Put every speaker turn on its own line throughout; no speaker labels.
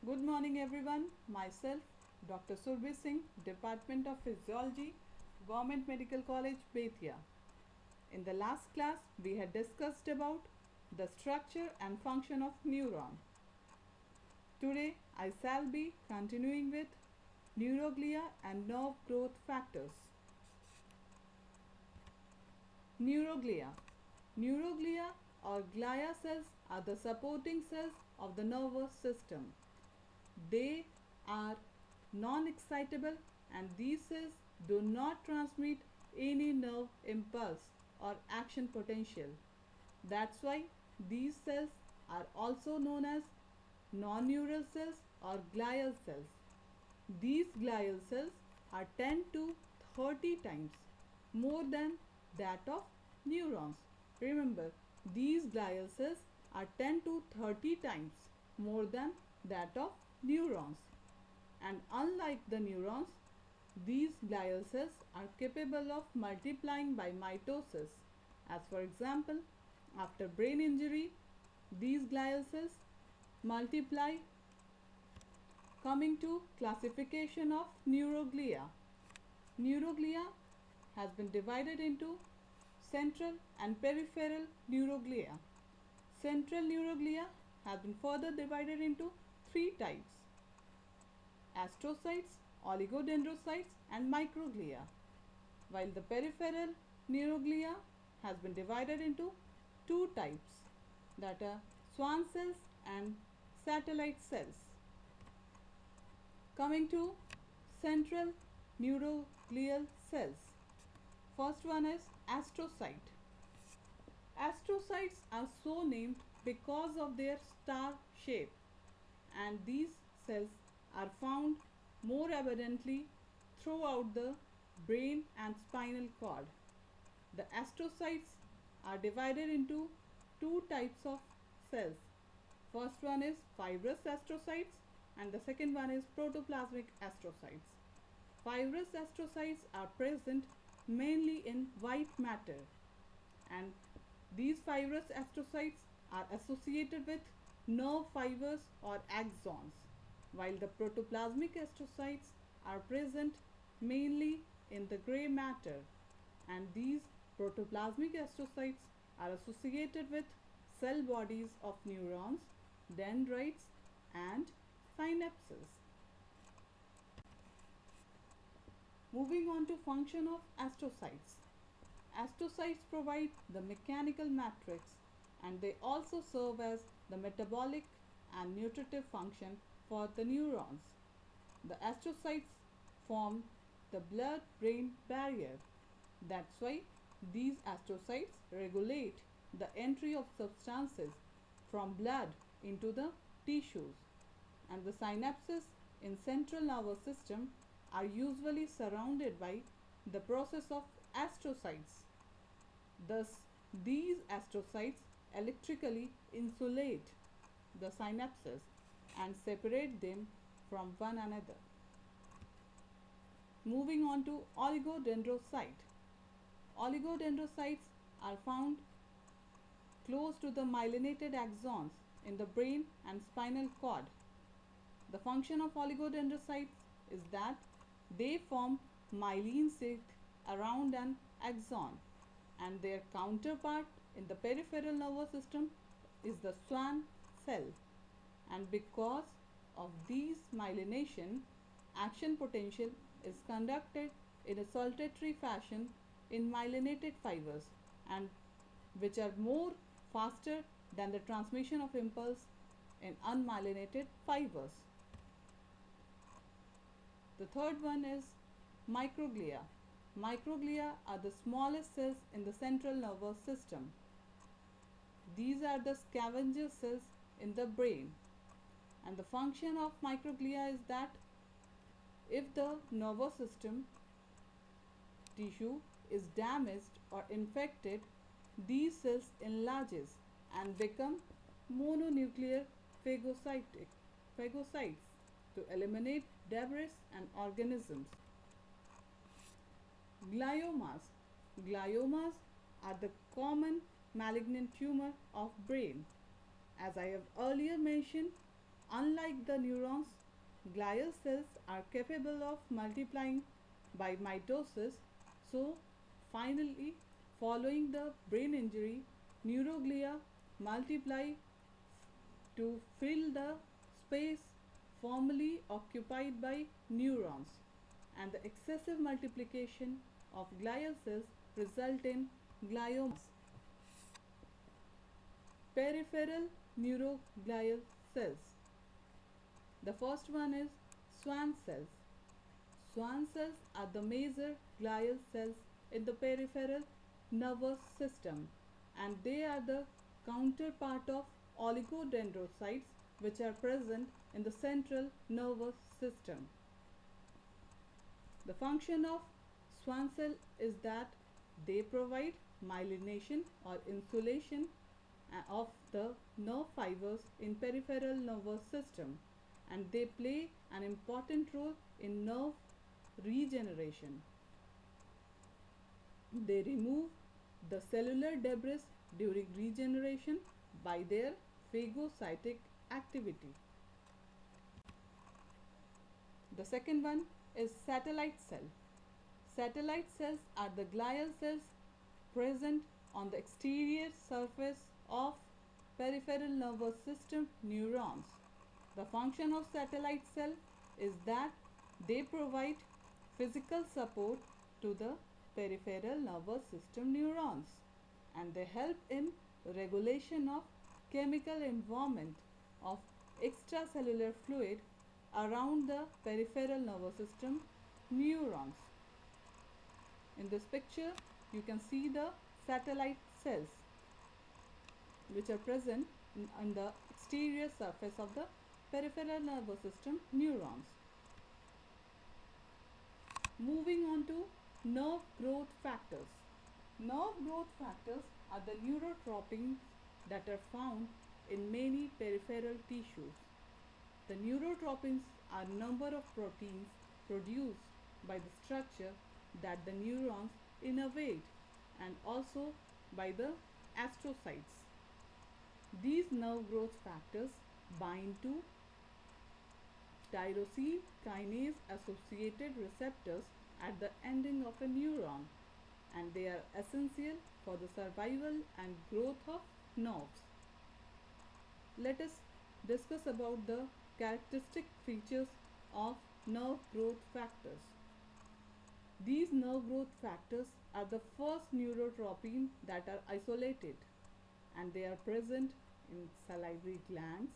Good morning, everyone. Myself, Dr. Surbhi Singh, Department of Physiology, Government Medical College, Bethia. In the last class, we had discussed about the structure and function of neuron. Today, I shall be continuing with neuroglia and nerve growth factors. Neuroglia. Neuroglia or glia cells are the supporting cells of the nervous system. They are non-excitable and these cells do not transmit any nerve impulse or action potential. That's why these cells are also known as non-neural cells or glial cells. These glial cells are 10 to 30 times more than that of neurons. Remember, these glial cells are 10 to 30 times more than that of neurons. And unlike the neurons, these glial cells are capable of multiplying by mitosis. As for example, after brain injury, these glial cells multiply. Coming to classification of neuroglia. Neuroglia has been divided into central and peripheral neuroglia. Central neuroglia has been further divided into three types: astrocytes, oligodendrocytes, and microglia, while the peripheral neuroglia has been divided into two types, that are Schwann cells and satellite cells. Coming to central neuroglial cells. First one is astrocyte. Astrocytes are so named because of their star shape, and these cells are found more abundantly throughout the brain and spinal cord. The astrocytes are divided into two types of cells. First one is fibrous astrocytes and the second one is protoplasmic astrocytes. Fibrous astrocytes are present mainly in white matter, and these fibrous astrocytes are associated with nerve fibers or axons, while the protoplasmic astrocytes are present mainly in the gray matter, and these protoplasmic astrocytes are associated with cell bodies of neurons, dendrites, and synapses. Moving on to function of astrocytes. Astrocytes provide the mechanical matrix and they also serve as the metabolic and nutritive function for the neurons. The astrocytes form the blood-brain barrier. That's why these astrocytes regulate the entry of substances from blood into the tissues, and the synapses in central nervous system are usually surrounded by the process of astrocytes. Thus, these astrocytes electrically insulate the synapses and separate them from one another. Moving on to oligodendrocyte. Oligodendrocytes are found close to the myelinated axons in the brain and spinal cord. The function of oligodendrocytes is that they form myelin sheath around an axon, and their counterpart in the peripheral nervous system is the Schwann cell. And because of these myelination, action potential is conducted in a saltatory fashion in myelinated fibers, and which are more faster than the transmission of impulse in unmyelinated fibers. The third one is microglia. Microglia are the smallest cells in the central nervous system. These are the scavenger cells in the brain, and the function of microglia is that if the nervous system tissue is damaged or infected, these cells enlarges and become mononuclear phagocytes to eliminate debris and organisms. Gliomas. Gliomas are the common malignant tumor of brain. As I have earlier mentioned, Unlike the neurons, glial cells are capable of multiplying by mitosis. So, finally, following the brain injury, neuroglia multiply to fill the space formerly occupied by neurons, and the excessive multiplication of glial cells result in gliomas. Peripheral neuroglial cells. The first one is Schwann cells. Schwann cells are the major glial cells in the peripheral nervous system, and they are the counterpart of oligodendrocytes, which are present in the central nervous system. The function of Schwann cell is that they provide myelination or insulation of the nerve fibers in peripheral nervous system, and they play an important role in nerve regeneration. They remove the cellular debris during regeneration by their phagocytic activity. The second one is satellite cell. Satellite cells are the glial cells present on the exterior surface of peripheral nervous system neurons. The function of satellite cell is that they provide physical support to the peripheral nervous system neurons, and they help in regulation of chemical environment of extracellular fluid around the peripheral nervous system neurons. In this picture, you can see the satellite cells which are present on the exterior surface of the peripheral nervous system neurons. Moving on to nerve growth factors. Nerve growth factors are the neurotropins that are found in many peripheral tissues. The neurotropins are number of proteins produced by the structure that the neurons innervate, and also by the astrocytes. These nerve growth factors bind to tyrosine kinase associated receptors at the ending of a neuron, and they are essential for the survival and growth of nerves. Let us discuss about the characteristic features of nerve growth factors. These nerve growth factors are the first neurotropin that are isolated, and they are present in salivary glands,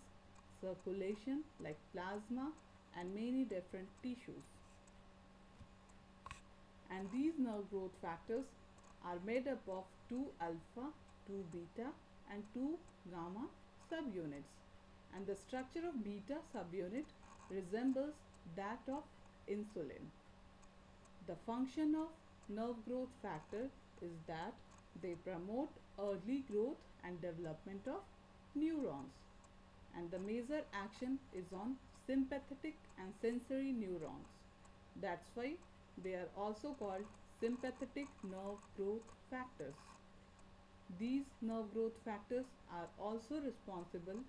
circulation like plasma, and many different tissues. And these nerve growth factors are made up of 2 alpha, 2 beta, and 2 gamma subunits. And the structure of beta subunit resembles that of insulin. The function of nerve growth factor is that they promote early growth and development of neurons, and the major action is on sympathetic and sensory neurons. That's why they are also called sympathetic nerve growth factors. These nerve growth factors are also responsible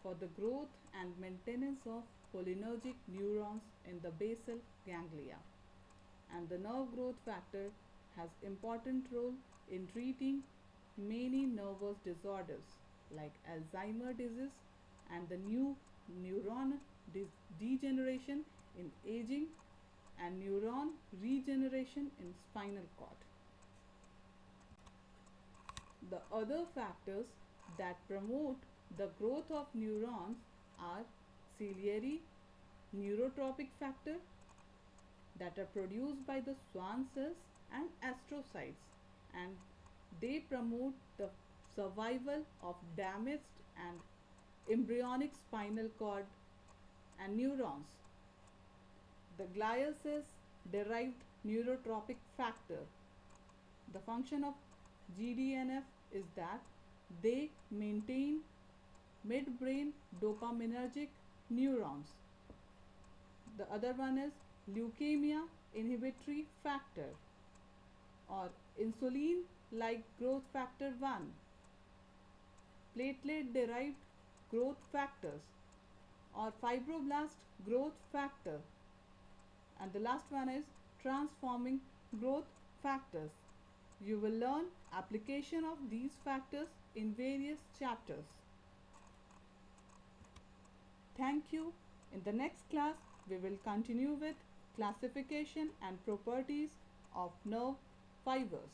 for the growth and maintenance of cholinergic neurons in the basal ganglia, and the nerve growth factor has important role in treating many nervous disorders like Alzheimer disease and the new neuron degeneration in aging and neuron regeneration in spinal cord. The other factors that promote the growth of neurons are ciliary neurotropic factor that are produced by the Schwann cells and astrocytes, and they promote the survival of damaged and embryonic spinal cord and neurons. The glial cells derived neurotropic factor. The function of GDNF is that they maintain midbrain dopaminergic neurons. The other one is leukemia inhibitory factor or insulin like growth factor 1, platelet derived growth factors or fibroblast growth factor, and the last one is transforming growth factors. You will learn application of these factors in various chapters. Thank you. In the next class, we will continue with classification and properties of nerve fibers.